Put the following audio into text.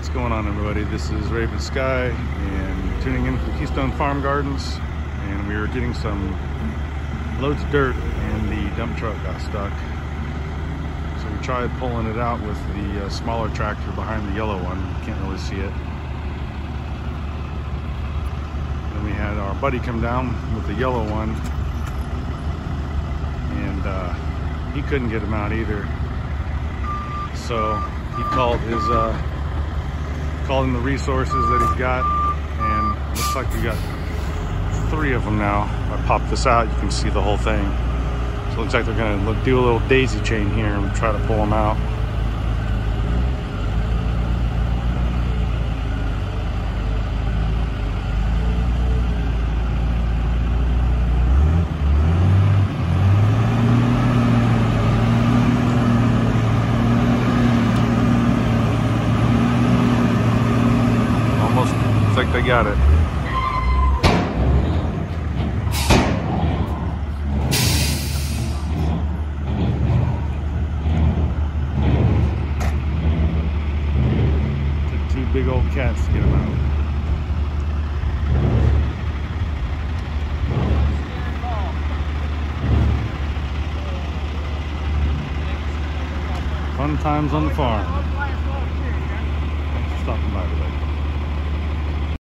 What's going on, everybody? This is RavenSky and tuning in from Keystone Farm Gardens, and we were getting some loads of dirt and the dump truck got stuck. So we tried pulling it out with the smaller tractor behind the yellow one. You can't really see it. Then we had our buddy come down with the yellow one, and he couldn't get him out either. So he called in the resources that he's got, and looks like we got 3 of them now. If I pop this out, you can see the whole thing. So it looks like they're gonna do a little daisy chain here and try to pull them out. Looks like they got it. Took 2 big old cats to get them out. Fun times on the farm. Thanks for stopping by today.